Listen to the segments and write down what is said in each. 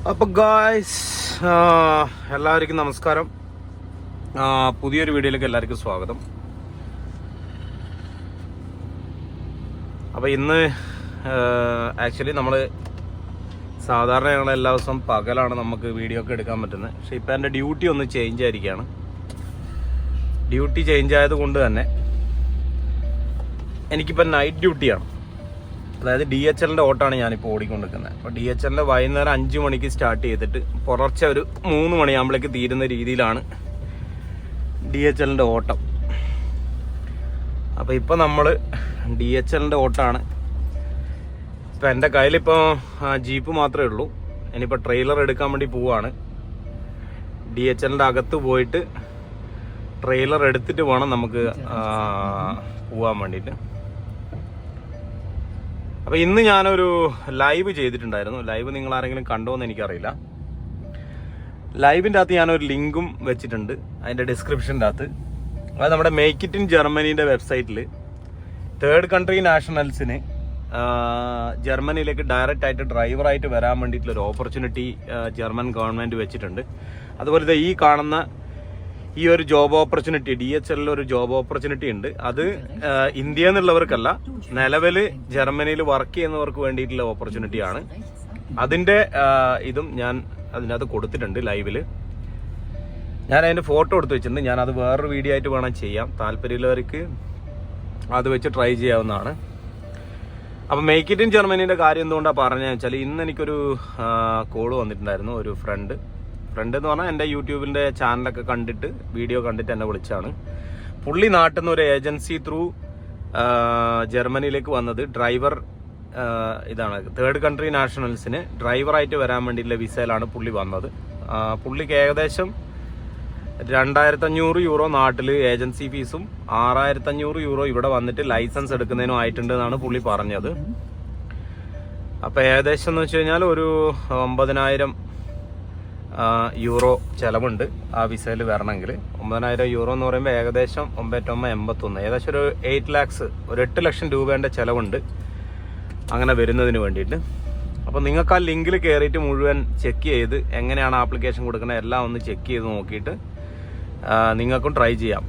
അപ്പോൾ ഗായ്സ് എല്ലാവർക്കും നമസ്കാരം. പുതിയൊരു വീഡിയോയിലേക്ക് എല്ലാവർക്കും സ്വാഗതം. അപ്പോൾ ഇന്ന് ആക്ച്വലി നമ്മൾ സാധാരണ ഞങ്ങൾ എല്ലാ ദിവസവും പകലാണ് നമുക്ക് വീഡിയോ ഒക്കെ എടുക്കാൻ പറ്റുന്നത്. പക്ഷേ ഇപ്പോൾ എൻ്റെ ഡ്യൂട്ടി ഒന്ന് ചേഞ്ച് ആയിരിക്കുകയാണ്. ഡ്യൂട്ടി ചേഞ്ച് ആയതുകൊണ്ട് തന്നെ എനിക്കിപ്പോൾ നൈറ്റ് ഡ്യൂട്ടിയാണ്. അതായത് DHLൻ്റെ ഓട്ടമാണ് ഞാനിപ്പോൾ ഓടിക്കൊണ്ടിരിക്കുന്നത്. അപ്പോൾ DHLൻ്റെ വൈകുന്നേരം 5 മണിക്ക് സ്റ്റാർട്ട് ചെയ്തിട്ട് പുലർച്ചെ ഒരു 3 മണിയാകുമ്പോഴേക്ക് തീരുന്ന രീതിയിലാണ് DHLൻ്റെ ഓട്ടം. അപ്പോൾ ഇപ്പോൾ നമ്മൾ DHLൻ്റെ ഓട്ടമാണ്. ഇപ്പോൾ എൻ്റെ കയ്യിലിപ്പോൾ ജീപ്പ് മാത്രമേ ഉള്ളൂ. ഇനിയിപ്പോൾ ട്രെയിലർ എടുക്കാൻ വേണ്ടി പോവുകയാണ്. DHLൻ്റെ അകത്ത് പോയിട്ട് ട്രെയിലർ എടുത്തിട്ട് വേണം നമുക്ക് പോകാൻ വേണ്ടിയിട്ട്. അപ്പോൾ ഇന്ന് ഞാനൊരു ലൈവ് ചെയ്തിട്ടുണ്ടായിരുന്നു. ലൈവ് നിങ്ങൾ ആരെങ്കിലും കണ്ടോ എന്ന് എനിക്കറിയില്ല. ലൈവിൻ്റെ അകത്ത് ഞാനൊരു ലിങ്കും വെച്ചിട്ടുണ്ട് അതിൻ്റെ ഡിസ്ക്രിപ്ഷൻ്റെ അകത്ത്. അത് നമ്മുടെ മേക്ക് ഇറ്റ് ഇൻ ജർമ്മനീൻ്റെ വെബ്സൈറ്റിൽ തേർഡ് കൺട്രി നാഷണൽസിന് ജർമ്മനിയിലേക്ക് ഡയറക്റ്റ് ആയിട്ട് ഡ്രൈവറായിട്ട് വരാൻ വേണ്ടിയിട്ടുള്ളൊരു ഓപ്പർച്യൂണിറ്റി ജർമ്മൻ ഗവൺമെൻറ് വെച്ചിട്ടുണ്ട്. അതുപോലെ ഈ കാണുന്ന ഈ ഒരു ജോബ് ഓപ്പർച്യൂണിറ്റി DHLൽ ഒരു ജോബ് ഓപ്പർച്യൂണിറ്റി ഉണ്ട്. അത് ഇന്ത്യ എന്നുള്ളവർക്കല്ല, നിലവിൽ ജർമ്മനിയിൽ വർക്ക് ചെയ്യുന്നവർക്ക് വേണ്ടിയിട്ടുള്ള ഓപ്പർച്യൂണിറ്റിയാണ്. അതിൻ്റെ ഇതും ഞാൻ അതിനകത്ത് കൊടുത്തിട്ടുണ്ട് ലൈവിൽ. ഞാൻ അതിൻ്റെ ഫോട്ടോ എടുത്ത് വെച്ചിട്ടുണ്ട്. ഞാനത് വേറൊരു വീഡിയോ ആയിട്ട് വേണം ചെയ്യാം. താല്പര്യമുള്ളവർക്ക് അത് വെച്ച് ട്രൈ ചെയ്യാവുന്നതാണ്. അപ്പോൾ മേക്ക് ഇറ്റ് ഇൻ ജർമ്മനീൻ്റെ കാര്യം എന്തുകൊണ്ടാണ് പറഞ്ഞതെന്ന് വെച്ചാൽ, ഇന്ന് എനിക്കൊരു കോള് വന്നിട്ടുണ്ടായിരുന്നു. ഒരു ഫ്രണ്ട് എന്ന് പറഞ്ഞാൽ എൻ്റെ യൂട്യൂബിൻ്റെ ചാനലൊക്കെ കണ്ടിട്ട് വീഡിയോ കണ്ടിട്ട് എന്നെ വിളിച്ചാണ്. പുള്ളി നാട്ടിൽ നിന്ന് ഒരു ഏജൻസി ത്രൂ ജർമ്മനിയിലേക്ക് വന്നത് ഡ്രൈവർ ഇതാണ് തേർഡ് കൺട്രി നാഷണൽസിന് ഡ്രൈവറായിട്ട് വരാൻ വേണ്ടിയിട്ടുള്ള വിസയിലാണ് പുള്ളി വന്നത്. പുള്ളിക്ക് ഏകദേശം 2500 യൂറോ നാട്ടിൽ ഏജൻസി ഫീസും 6500 യൂറോ ഇവിടെ വന്നിട്ട് ലൈസൻസ് എടുക്കുന്നതിനും ആയിട്ടുണ്ട് എന്നാണ് പുള്ളി പറഞ്ഞത്. അപ്പോൾ ഏകദേശം എന്ന് വെച്ച് കഴിഞ്ഞാൽ ഒരു 9000 യൂറോ ചിലവുണ്ട് ആ വിസയിൽ വരണമെങ്കിൽ. 9000 യൂറോ എന്ന് പറയുമ്പോൾ ഏകദേശം 9,981 ഏകദേശം ഒരു 8 lakhs, ഒരു 8 ലക്ഷം രൂപേൻ്റെ ചിലവുണ്ട് അങ്ങനെ വരുന്നതിന് വേണ്ടിയിട്ട്. അപ്പോൾ നിങ്ങൾക്ക് ആ ലിങ്കിൽ കയറിയിട്ട് മുഴുവൻ ചെക്ക് ചെയ്ത് എങ്ങനെയാണ് ആപ്ലിക്കേഷൻ കൊടുക്കുന്നത് എല്ലാം ഒന്ന് ചെക്ക് ചെയ്ത് നോക്കിയിട്ട് നിങ്ങൾക്കും ട്രൈ ചെയ്യാം.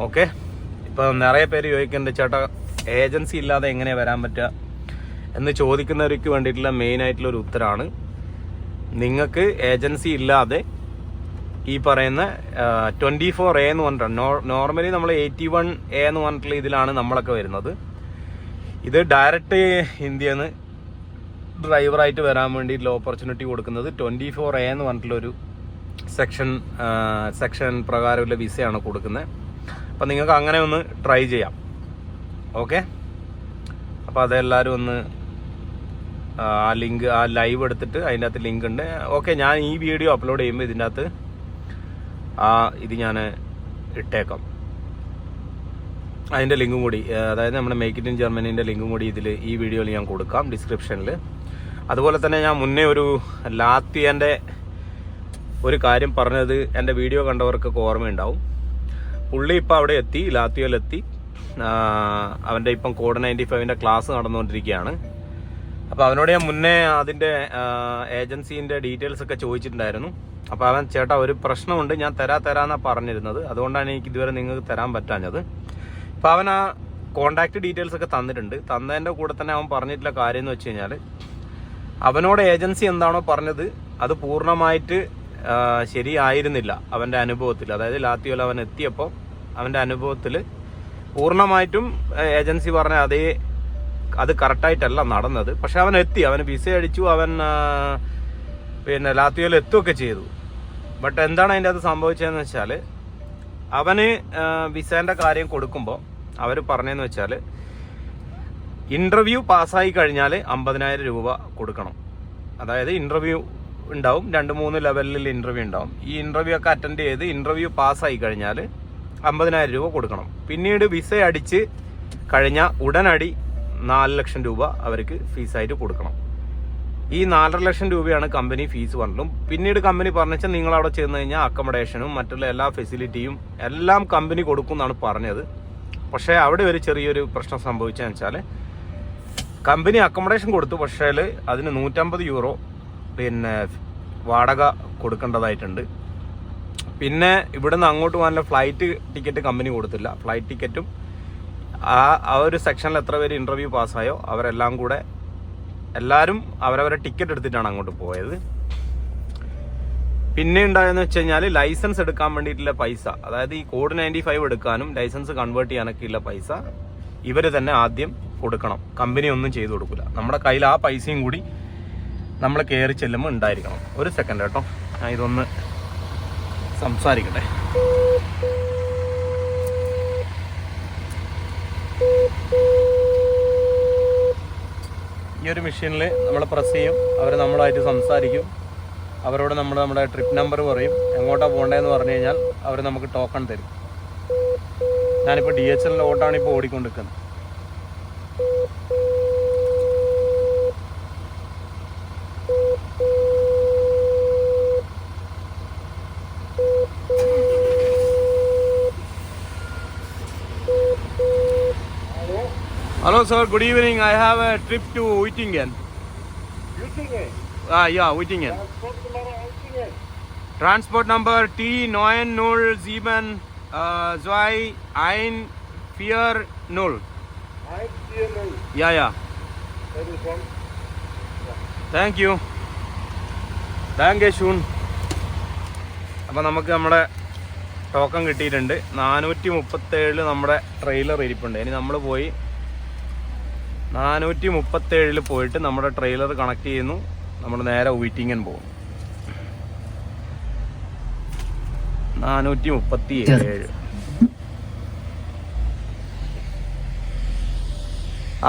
ഓക്കെ. ഇപ്പോൾ നിറയെ പേര് ചോദിക്കുന്നുണ്ട്, ചേട്ടാ ഏജൻസി ഇല്ലാതെ എങ്ങനെയാണ് വരാൻ പറ്റുക എന്ന് ചോദിക്കുന്നവർക്ക് വേണ്ടിയിട്ടുള്ള മെയിനായിട്ടുള്ളൊരു ഉത്തരമാണ്, നിങ്ങൾക്ക് ഏജൻസി ഇല്ലാതെ ഈ പറയുന്ന 24A എന്ന് പറഞ്ഞിട്ടാണ്. നോർമലി നമ്മൾ 81A എന്ന് പറഞ്ഞിട്ടുള്ള ഇതിലാണ് നമ്മളൊക്കെ വരുന്നത്. ഇത് ഡയറക്റ്റ് ഇന്ത്യയിൽ നിന്ന് ഡ്രൈവറായിട്ട് വരാൻ വേണ്ടിയിട്ടുള്ള ഓപ്പർച്യൂണിറ്റി കൊടുക്കുന്നത് 24A എന്ന് പറഞ്ഞിട്ടുള്ളൊരു സെക്ഷൻ പ്രകാരമുള്ള വിസയാണ് കൊടുക്കുന്നത്. അപ്പം നിങ്ങൾക്ക് അങ്ങനെ ഒന്ന് ട്രൈ ചെയ്യാം. ഓക്കെ. അപ്പോൾ അതെല്ലാവരും ഒന്ന് ആ ലിങ്ക്, ആ ലൈവ് എടുത്തിട്ട് അതിൻ്റെ അകത്ത് ലിങ്ക് ഉണ്ട്. ഓക്കെ, ഞാൻ ഈ വീഡിയോ അപ്ലോഡ് ചെയ്യുമ്പോൾ ഇതിൻ്റെ അകത്ത് ഇത് ഞാൻ ഇട്ടേക്കാം, അതിൻ്റെ ലിങ്കും കൂടി, അതായത് നമ്മുടെ മേക്ക് ഇറ്റ് ഇൻ ജർമ്മനീൻ്റെ ലിങ്കും കൂടി ഈ വീഡിയോയിൽ ഞാൻ കൊടുക്കാം ഡിസ്ക്രിപ്ഷനിൽ. അതുപോലെ തന്നെ ഞാൻ മുന്നേ ഒരു ലാത്വിയൻ്റെ ഒരു കാര്യം പറഞ്ഞത് എൻ്റെ വീഡിയോ കണ്ടവർക്കൊക്കെ ഓർമ്മയുണ്ടാവും. പുള്ളി ഇപ്പോൾ അവിടെ എത്തി, ലാത്വിയയിലെത്തി. അവൻ്റെ ഇപ്പം കോഡ് 95ൻ്റെ ക്ലാസ് നടന്നുകൊണ്ടിരിക്കുകയാണ്. അപ്പോൾ അവനോട് ഞാൻ മുന്നേ അതിൻ്റെ ഏജൻസീൻ്റെ ഡീറ്റെയിൽസ് ഒക്കെ ചോദിച്ചിട്ടുണ്ടായിരുന്നു. അപ്പോൾ അവൻ, ചേട്ടാ ഒരു പ്രശ്നമുണ്ട്, ഞാൻ തരാമെന്നാണ് പറഞ്ഞിരുന്നത്, അതുകൊണ്ടാണ് എനിക്ക് ഇതുവരെ നിങ്ങൾക്ക് തരാൻ പറ്റാഞ്ഞത്. അപ്പോൾ അവൻ ആ കോണ്ടാക്ട് ഡീറ്റെയിൽസ് ഒക്കെ തന്നിട്ടുണ്ട്. തന്നതിൻ്റെ കൂടെ തന്നെ അവൻ പറഞ്ഞിട്ടുള്ള കാര്യം എന്ന് വെച്ച് കഴിഞ്ഞാൽ, അവനോട് ഏജൻസി എന്താണോ പറഞ്ഞത് അത് പൂർണ്ണമായിട്ട് ശരിയായിരുന്നില്ല അവൻ്റെ അനുഭവത്തിൽ. അതായത് ലാത്വിയയിൽ അവൻ എത്തിയപ്പോൾ അവൻ്റെ അനുഭവത്തിൽ പൂർണ്ണമായിട്ടും ഏജൻസി പറഞ്ഞ അത് കറക്റ്റായിട്ടല്ല നടന്നത്. പക്ഷെ അവൻ എത്തി, അവന് വിസ അടിച്ചു, അവൻ പിന്നെ ലാത്വിയയിൽ എത്തുകയൊക്കെ ചെയ്തു. ബട്ട് എന്താണ് അതിൻ്റെ അത് സംഭവിച്ചതെന്ന് വെച്ചാൽ, അവന് വിസേൻ്റെ കാര്യം കൊടുക്കുമ്പോൾ അവർ പറഞ്ഞതെന്ന് വെച്ചാൽ, ഇൻ്റർവ്യൂ പാസ്സായി കഴിഞ്ഞാൽ 50,000 രൂപ കൊടുക്കണം. അതായത് ഇൻ്റർവ്യൂ ഉണ്ടാവും, 2-3 ലെവലിൽ ഇൻ്റർവ്യൂ ഉണ്ടാവും. ഈ ഇൻ്റർവ്യൂ ഒക്കെ അറ്റൻഡ് ചെയ്ത് ഇൻ്റർവ്യൂ പാസ്സായി കഴിഞ്ഞാൽ 50,000 രൂപ കൊടുക്കണം. പിന്നീട് വിസ അടിച്ച് കഴിഞ്ഞാൽ ഉടനടി 4 ലക്ഷം രൂപ അവർക്ക് ഫീസായിട്ട് കൊടുക്കണം. ഈ 4.5 ലക്ഷം രൂപയാണ് കമ്പനി ഫീസ് പറഞ്ഞിട്ടും. പിന്നീട് കമ്പനി പറഞ്ഞാൽ നിങ്ങൾ അവിടെ ചെന്ന് കഴിഞ്ഞാൽ അക്കോമഡേഷനും മറ്റുള്ള എല്ലാ ഫെസിലിറ്റിയും എല്ലാം കമ്പനി കൊടുക്കും എന്നാണ് പറഞ്ഞത്. പക്ഷേ അവിടെ ഒരു ചെറിയൊരു പ്രശ്നം സംഭവിച്ചതെന്ന് വെച്ചാൽ, കമ്പനി അക്കോമഡേഷൻ കൊടുത്തു, പക്ഷേ അതിന് 150 യൂറോ പിന്നെ വാടക കൊടുക്കേണ്ടതായിട്ടുണ്ട്. പിന്നെ ഇവിടുന്ന് അങ്ങോട്ട് പോകാനുള്ള ഫ്ലൈറ്റ് ടിക്കറ്റ് കമ്പനി കൊടുത്തില്ല. ഫ്ലൈറ്റ് ടിക്കറ്റും ആ ഒരു സെക്ഷനിൽ എത്ര പേര് ഇൻ്റർവ്യൂ പാസ്സായോ അവരെല്ലാം കൂടെ എല്ലാവരും അവരവരെ ടിക്കറ്റ് എടുത്തിട്ടാണ് അങ്ങോട്ട് പോയത്. പിന്നെ ഉണ്ടായെന്ന് വെച്ച് കഴിഞ്ഞാൽ ലൈസൻസ് എടുക്കാൻ വേണ്ടിയിട്ടുള്ള പൈസ, അതായത് ഈ കോഡ് 95 എടുക്കാനും ലൈസൻസ് കൺവേർട്ട് ചെയ്യാനൊക്കെ ഉള്ള പൈസ ഇവർ തന്നെ ആദ്യം കൊടുക്കണം. കമ്പനി ഒന്നും ചെയ്തു കൊടുക്കില്ല. നമ്മുടെ കയ്യിൽ ആ പൈസയും കൂടി നമ്മൾ കയറി ചെല്ലുമ്പോൾ ഉണ്ടായിരിക്കണം. ഒരു സെക്കൻഡ് കേട്ടോ, ഞാൻ ഇതൊന്ന് സംസാരിക്കട്ടെ. ഈ ഒരു മെഷീനിൽ നമ്മൾ പ്രസ് ചെയ്യും, അവർ നമ്മളുമായിട്ട് സംസാരിക്കും. അവരോട് നമ്മുടെ ട്രിപ്പ് നമ്പർ പറയും, എങ്ങോട്ടാണ് പോകേണ്ടതെന്ന് പറഞ്ഞു കഴിഞ്ഞാൽ അവർ നമുക്ക് ടോക്കൺ തരും. ഞാനിപ്പോൾ DHL ഓട്ടാണ് ഇപ്പോൾ ഓടിക്കൊണ്ടിരിക്കുന്നത്. Hello sir, good evening. I have a trip to Uitingen. Uitingen? Yeah, Uitingen. Transport number T907 140. 140. Yeah. That is one. Thank you. Danke schön. അപ്പോൾ നമുക്ക് നമ്മുടെ ടോക്കൺ കിട്ടിയിട്ടുണ്ട്. 437 നമ്മുടെ ട്രെയിലർ ഇരിപ്പുണ്ട്. ഇനി നമ്മൾ പോയി 437 പോയിട്ട് നമ്മുടെ ട്രെയിലർ കണക്ട് ചെയ്യുന്നു. നമ്മൾ നേരെ ഉയിറ്റിങ്ങൻ പോകും. 437.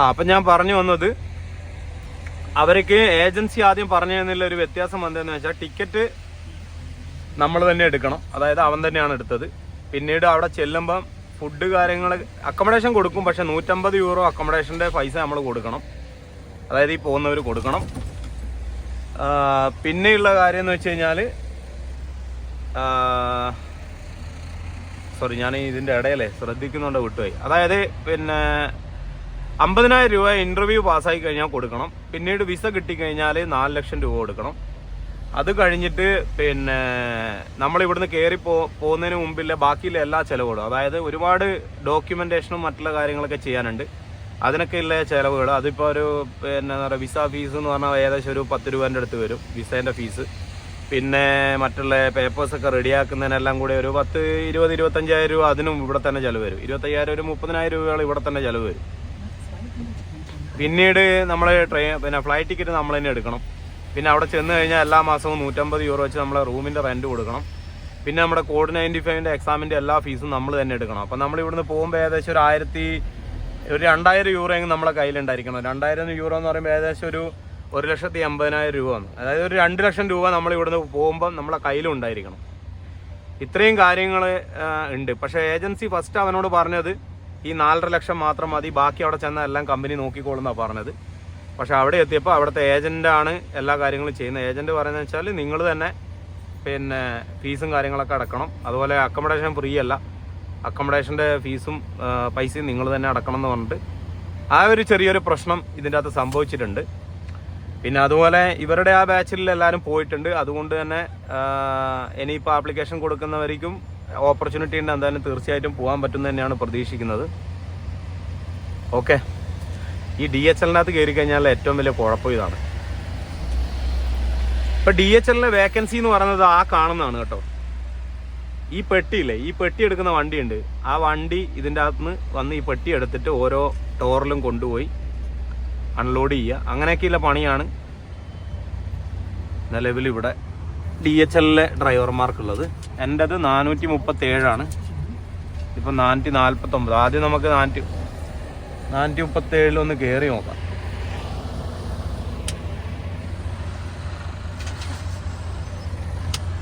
അപ്പം ഞാൻ പറഞ്ഞു വന്നത്, അവർക്ക് ഏജൻസി ആദ്യം പറഞ്ഞു തന്നില്ല ഒരു വ്യത്യാസം വന്നതെന്ന് വെച്ചാൽ ടിക്കറ്റ് നമ്മൾ തന്നെ എടുക്കണം. അതായത് അവൻ തന്നെയാണ് എടുത്തത്. പിന്നീട് അവിടെ ചെല്ലുമ്പം ഫുഡ് കാര്യങ്ങൾ അക്കോമഡേഷൻ കൊടുക്കും. പക്ഷെ 150 യൂറോ അക്കോമഡേഷൻ്റെ പൈസ നമ്മൾ കൊടുക്കണം. അതായത് ഈ പോകുന്നവർ കൊടുക്കണം. പിന്നെയുള്ള കാര്യം എന്ന് വെച്ച് കഴിഞ്ഞാൽ, സോറി ഞാൻ ഇതിൻ്റെ ഇടയിലേ ശ്രദ്ധിക്കുന്നുണ്ട് വിട്ടുപോയി. അതായത് പിന്നെ 50,000 രൂപ ഇൻ്റർവ്യൂ പാസ്സായി കഴിഞ്ഞാൽ കൊടുക്കണം. പിന്നീട് വിസ കിട്ടിക്കഴിഞ്ഞാൽ 4 ലക്ഷം രൂപ കൊടുക്കണം. അത് കഴിഞ്ഞിട്ട് പിന്നെ നമ്മളിവിടുന്ന് കയറി പോകുന്നതിന് മുമ്പില്ല ബാക്കിയുള്ള എല്ലാ ചിലവുകളും, അതായത് ഒരുപാട് ഡോക്യുമെൻറ്റേഷനും മറ്റുള്ള കാര്യങ്ങളൊക്കെ ചെയ്യാനുണ്ട്. അതിനൊക്കെ ഉള്ള ചിലവുകൾ, അതിപ്പോൾ ഒരു പിന്നെ എന്താ പറയുക, വിസ ഫീസ് എന്ന് പറഞ്ഞാൽ ഏകദേശം ഒരു 10 രൂപേൻ്റെ അടുത്ത് വരും വിസേൻ്റെ ഫീസ്. പിന്നെ മറ്റുള്ള പേപ്പേഴ്സൊക്കെ റെഡിയാക്കുന്നതിനെല്ലാം കൂടെ ഒരു 10, 20, 25,000 രൂപ അതിനും ഇവിടെ തന്നെ ചിലവ് വരും. 25,000 ഒരു 30,000 രൂപകൾ ഇവിടെ തന്നെ ചിലവ് വരും. പിന്നീട് നമ്മൾ പിന്നെ ഫ്ലൈറ്റ് ടിക്കറ്റ് നമ്മൾ തന്നെ എടുക്കണം. പിന്നെ അവിടെ ചെന്ന് കഴിഞ്ഞാൽ എല്ലാ മാസവും 150 യൂറോ വെച്ച് നമ്മളെ റൂമിൻ്റെ റെൻറ്റ് കൊടുക്കണം. പിന്നെ നമ്മുടെ കോഡ് 95 എക്സാമിൻ്റെ എല്ലാ ഫീസും നമ്മൾ തന്നെ എടുക്കണം. അപ്പം നമ്മൾ ഇവിടുന്ന് പോകുമ്പോൾ ഏകദേശം ഒരു 2,000 യൂറോ എങ്കിലും നമ്മളെ കയ്യിലുണ്ടായിരിക്കണം. 2,000 യൂറോ എന്ന് പറയുമ്പോൾ ഏകദേശം ഒരു 1,80,000 രൂപ വന്നു. അതായത് ഒരു 2 ലക്ഷം രൂപ നമ്മൾ ഇവിടുന്ന് പോകുമ്പം നമ്മളെ കയ്യിലും ഉണ്ടായിരിക്കണം. ഇത്രയും കാര്യങ്ങൾ ഉണ്ട്. പക്ഷേ ഏജൻസി ഫസ്റ്റ് അവനോട് പറഞ്ഞത് ഈ 4.5 ലക്ഷം മാത്രം മതി, ബാക്കി അവിടെ ചെന്നാൽ എല്ലാം കമ്പനി നോക്കിക്കോളുന്നാണ് പറഞ്ഞത്. പക്ഷെ അവിടെ എത്തിയപ്പോൾ അവിടുത്തെ ഏജൻ്റാണ് എല്ലാ കാര്യങ്ങളും ചെയ്യുന്നത്. ഏജൻറ്റ് പറയുന്നത് വെച്ചാൽ നിങ്ങൾ തന്നെ പിന്നെ ഫീസും കാര്യങ്ങളൊക്കെ അടക്കണം. അതുപോലെ അക്കോമഡേഷൻ ഫ്രീ അല്ല, അക്കോമഡേഷൻ്റെ ഫീസും പൈസയും നിങ്ങൾ തന്നെ അടക്കണം എന്ന് പറഞ്ഞിട്ട് ആ ഒരു ചെറിയൊരു പ്രശ്നം ഇതിൻ്റെ അകത്ത് സംഭവിച്ചിട്ടുണ്ട്. പിന്നെ അതുപോലെ ഇവരുടെ ആ ബാച്ചിൽ എല്ലാവരും പോയിട്ടുണ്ട്. അതുകൊണ്ട് തന്നെ ഇനിയിപ്പോൾ ആപ്ലിക്കേഷൻ കൊടുക്കുന്നവർക്കും ഓപ്പർച്യൂണിറ്റി ഉണ്ട്. എന്തായാലും തീർച്ചയായിട്ടും പോകാൻ പറ്റുമെന്ന് തന്നെയാണ് പ്രതീക്ഷിക്കുന്നത്. ഓക്കെ, ഈ DHLനകത്ത് കയറി കഴിഞ്ഞാൽ ഏറ്റവും വലിയ കുഴപ്പം ഇതാണ്. ഇപ്പം DHLന്റെ വേക്കൻസി എന്ന് പറയുന്നത് ആ കാണുന്നതാണ് കേട്ടോ. ഈ പെട്ടിയില്ലേ, ഈ പെട്ടി എടുക്കുന്ന വണ്ടിയുണ്ട്. ആ വണ്ടി ഇതിൻ്റെ അകത്തുനിന്ന് വന്ന് ഈ പെട്ടി എടുത്തിട്ട് ഓരോ ടോറിലും കൊണ്ടുപോയി അൺലോഡ് ചെയ്യുക. അങ്ങനെയൊക്കെയുള്ള പണിയാണ് നിലവിൽ ഇവിടെ DHLലെ ഡ്രൈവർമാർക്കുള്ളത്. എൻ്റെത് 437 ഇപ്പം 449. ആദ്യം നമുക്ക് 437 ഒന്ന് കയറി നോക്കാം.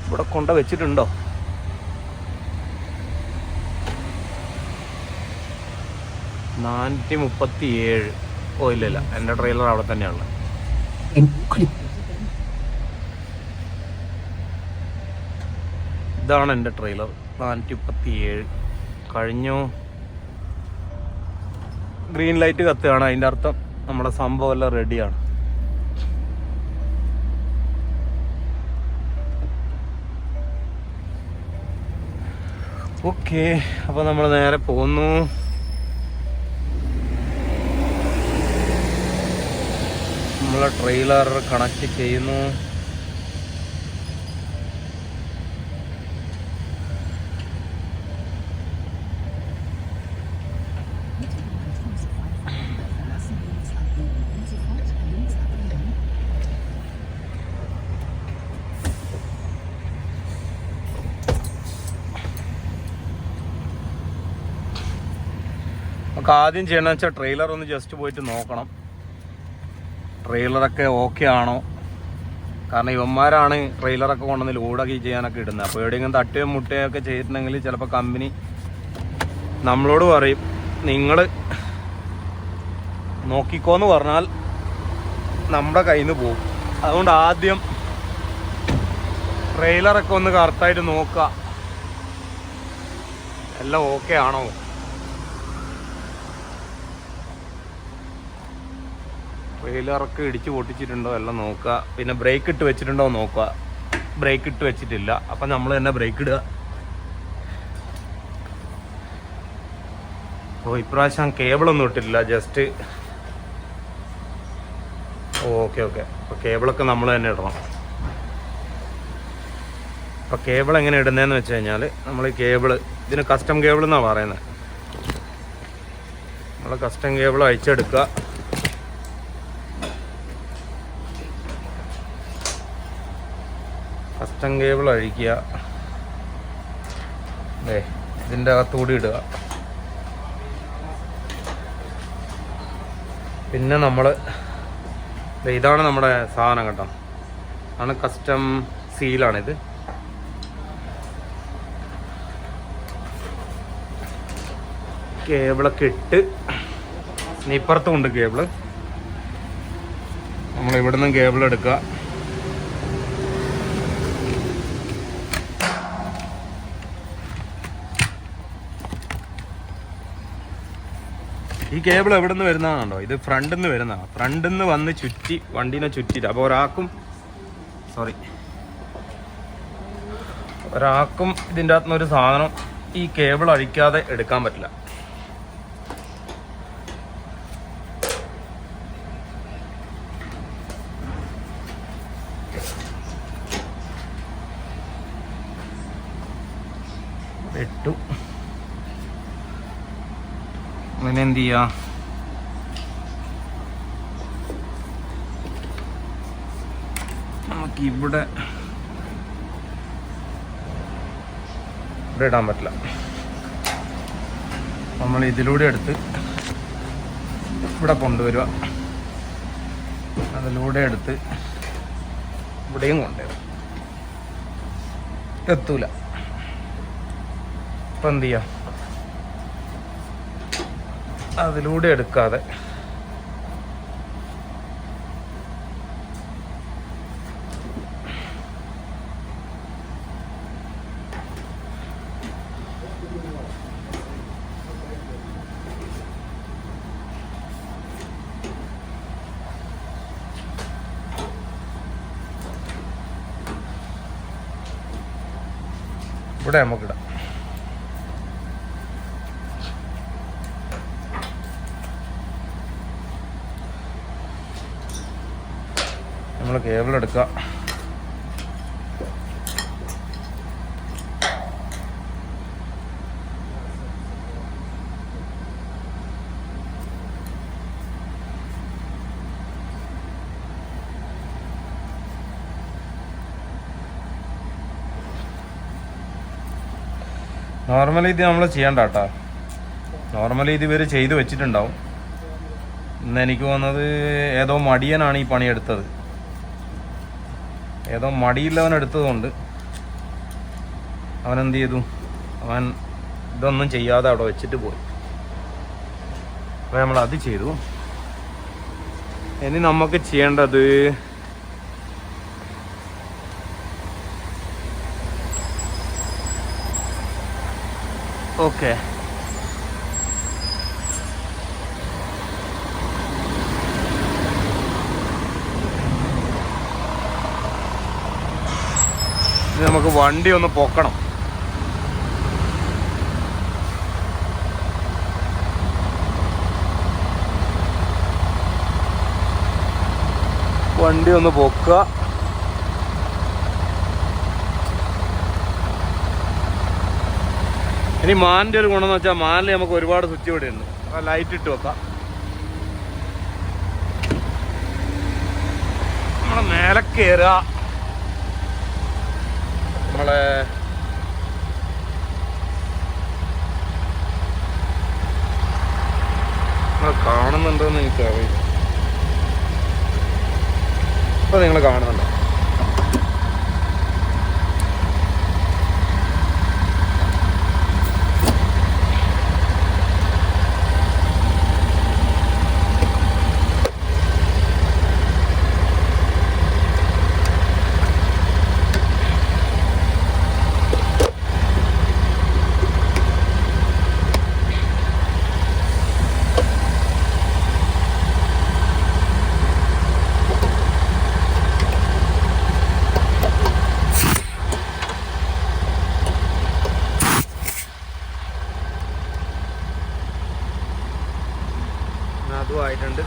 ഇവിടെ കൊണ്ട വെച്ചിട്ടുണ്ടോ? $437. ഓ ഇല്ല, എൻ്റെ ട്രെയിലർ അവിടെ തന്നെയാണ്. ഇതാണ് എൻ്റെ ട്രെയിലർ 437. കഴിഞ്ഞു. ഗ്രീൻ ലൈറ്റ് കത്തുകയാണ്, അതിൻ്റെ അർത്ഥം നമ്മുടെ സംഭവം എല്ലാം റെഡിയാണ്. ഓക്കെ, അപ്പോൾ നമ്മൾ നേരെ പോന്നു. നമ്മളെ ട്രെയിലർ കണക്ട് ചെയ്യുന്നു. നമുക്ക് ആദ്യം ചെയ്യണമെന്ന് വെച്ചാൽ ട്രെയിലർ ഒന്ന് ജസ്റ്റ് പോയിട്ട് നോക്കണം, ട്രെയിലറൊക്കെ ഓക്കെ ആണോ. കാരണം ഇവന്മാരാണ് ട്രെയിലറൊക്കെ കൊണ്ടുവന്ന് ലോഡൊക്കെ ചെയ്യാനൊക്കെ ഇടുന്നത്. അപ്പോൾ എവിടെയെങ്കിലും തട്ടുകയും മുട്ടുകയൊക്കെ ചെയ്തിട്ടുണ്ടെങ്കിൽ ചിലപ്പോൾ കമ്പനി നമ്മളോട് പറയും നിങ്ങൾ നോക്കിക്കോന്ന് പറഞ്ഞാൽ നമ്മുടെ കയ്യിൽ നിന്ന് പോകും. അതുകൊണ്ട് ആദ്യം ട്രെയിലറൊക്കെ ഒന്ന് കറക്റ്റായിട്ട് നോക്കുക, എല്ലാം ഓക്കെ ആണോ. ട്രെയിലറൊക്കെ ഇടിച്ച് പൊട്ടിച്ചിട്ടുണ്ടോ എല്ലാം നോക്കുക. പിന്നെ ബ്രേക്ക് ഇട്ട് വെച്ചിട്ടുണ്ടോ നോക്കുക. ബ്രേക്ക് ഇട്ട് വെച്ചിട്ടില്ല, അപ്പം നമ്മൾ തന്നെ ബ്രേക്ക് ഇടുക. ഓ, ഇപ്രാവശ്യം കേബിളൊന്നും ഇട്ടിട്ടില്ല, ജസ്റ്റ് ഓക്കെ. അപ്പോൾ കേബിളൊക്കെ നമ്മൾ തന്നെ ഇടണം. അപ്പോൾ കേബിൾ എങ്ങനെ ഇടുന്നതെന്ന് വെച്ച് കഴിഞ്ഞാൽ നമ്മൾ ഈ കേബിള്, ഇതിന് കസ്റ്റം കേബിൾ എന്നാണ് പറയുന്നത്. നമ്മൾ കസ്റ്റം കേബിൾ അയച്ചെടുക്കുക. കസ്റ്റം കേബിൾ അഴിക്കുക, ഇതിൻ്റെ അകത്തുകൂടി ഇടുക. പിന്നെ നമ്മൾ ഇതാണ് നമ്മുടെ സാധനം കേട്ടോ, ആണ് കസ്റ്റം സീലാണിത്. കേബിളൊക്കെ ഇട്ട് ഇപ്പുറത്തും ഉണ്ട് കേബിള്. നമ്മൾ ഇവിടെ നിന്നും കേബിൾ എടുക്കുക. ഈ കേബിൾ എവിടെ നിന്ന് വരുന്നതാണോ, ഇത് ഫ്രണ്ടിൽ നിന്ന് വരുന്നതാണ്. ഫ്രണ്ടിൽ നിന്ന് വന്ന് ചുറ്റി വണ്ടീനെ ചുറ്റിയിട്ട്, അപ്പോൾ ഒരാൾക്കും ഇതിൻ്റെ അകത്തുനിന്നൊരു സാധനം ഈ കേബിൾ അഴിക്കാതെ എടുക്കാൻ പറ്റില്ല. ഇട്ടു. അങ്ങനെ എന്ത് ചെയ്യാ, നമുക്ക് ഇവിടെ ഇടാൻ പറ്റില്ല. നമ്മൾ ഇതിലൂടെ എടുത്ത് ഇവിടെ കൊണ്ടുവരിക, അതിലൂടെ എടുത്ത് ഇവിടെയും കൊണ്ടുവരും, എത്തൂല. ഇപ്പം എന്ത് ചെയ്യാം, അതിലൂടെ എടുക്കാതെ ഇവിടെ നമുക്കിടാം. നമ്മൾ കേബിൾ എടുക്കുക. നോർമലി ഇത് നമ്മൾ ചെയ്യണ്ട കേട്ടോ, നോർമലി ഇത് ഇവർ ചെയ്ത് വെച്ചിട്ടുണ്ടാവും. ഇന്ന് എനിക്ക് തോന്നുന്നത് ഏതോ മടിയനാണ് ഈ പണിയെടുത്തത്. ഏതോ മടിയില്ലവൻ എടുത്തതുകൊണ്ട് അവനെന്ത് ചെയ്തു, അവൻ ഇതൊന്നും ചെയ്യാതെ അവിടെ വെച്ചിട്ട് പോയി. അപ്പോൾ നമ്മൾ അത് ചെയ്തു. ഇനി നമുക്ക് ചെയ്യേണ്ടത് ഓക്കെ, നമുക്ക് വണ്ടി ഒന്ന് പൊക്കണം. വണ്ടി ഒന്ന് പൊക്കുക. ഇനി മാനിൻ്റെ ഒരു ഗുണമെന്ന് വെച്ചാൽ മാനിൽ നമുക്ക് ഒരുപാട് സ്വിച്ച് ഇവിടെ ഉണ്ട്. ആ ലൈറ്റ് ഇട്ട് വെക്കാം. നമ്മളെ മേലെ കയറുക. നമ്മളെ കാണുന്നുണ്ടോന്ന് എനിക്കറിയില്ല. ഇപ്പൊ നിങ്ങൾ കാണുന്നുണ്ടോ? അതും ആയിട്ടുണ്ട്.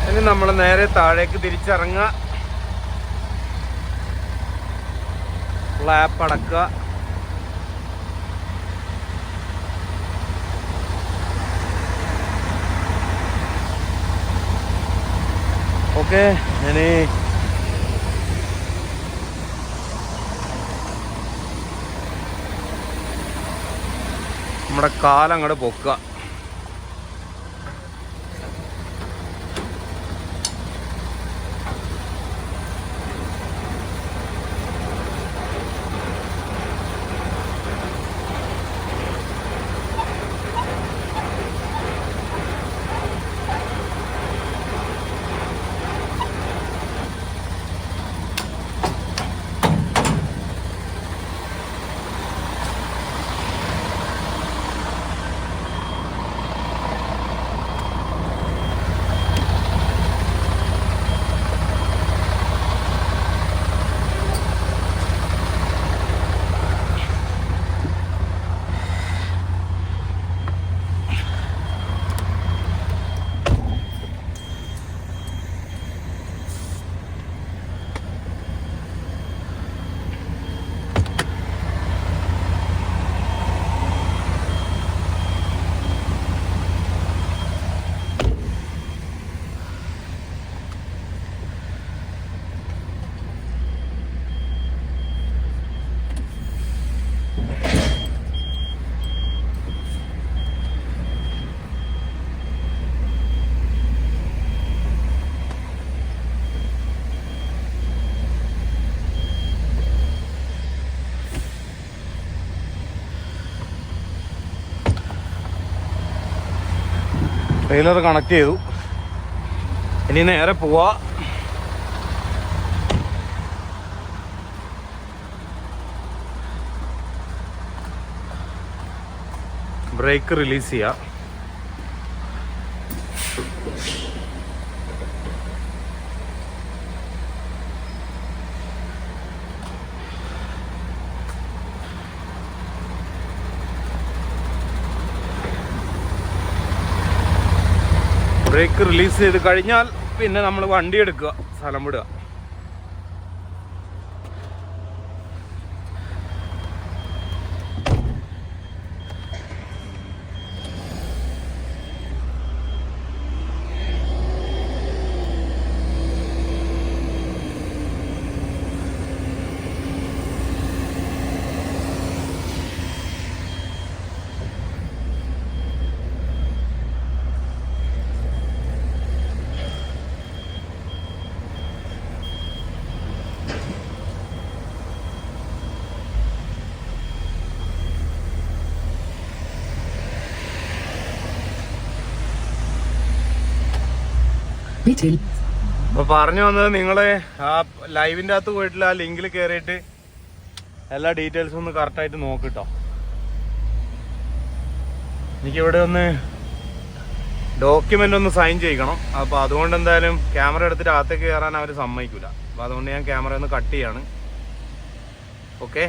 ഇനി നമ്മൾ നേരെ താഴേക്ക് തിരിച്ചിറങ്ങുക. ലാപ്പ് അടക്കുക. ഓക്കെ, ഞാന് നമ്മുടെ കാലങ്ങോട്ട് പൊക്കുക. ട്രെയിലർ കണക്ട് ചെയ്തു. ഇനി നേരെ പോവാ. ബ്രേക്ക് റിലീസ് ചെയ്യാം. ബ്രേക്ക് റിലീസ് ചെയ്ത് കഴിഞ്ഞാൽ പിന്നെ നമ്മൾ വണ്ടി എടുക്കുക, സ്ഥലം വിടുക. അപ്പൊ പറഞ്ഞു വന്നത്, നിങ്ങള് ആ ലൈവിന്റെ അകത്ത് പോയിട്ടുള്ള ആ ലിങ്കിൽ കയറിയിട്ട് എല്ലാ ഡീറ്റെയിൽസും ഒന്ന് കറക്റ്റായിട്ട് നോക്കിട്ടോ. എനിക്കിവിടെ ഒന്ന് ഡോക്യുമെന്റ് ഒന്ന് സൈൻ ചെയ്യിക്കണം. അപ്പൊ അതുകൊണ്ട് എന്തായാലും ക്യാമറ എടുത്തിട്ട് അകത്തേക്ക് കയറാൻ അവർ സമ്മതിക്കൂല. അപ്പൊ അതുകൊണ്ട് ഞാൻ ക്യാമറ ഒന്ന് കട്ട് ചെയ്യാണ്. ഓക്കെ.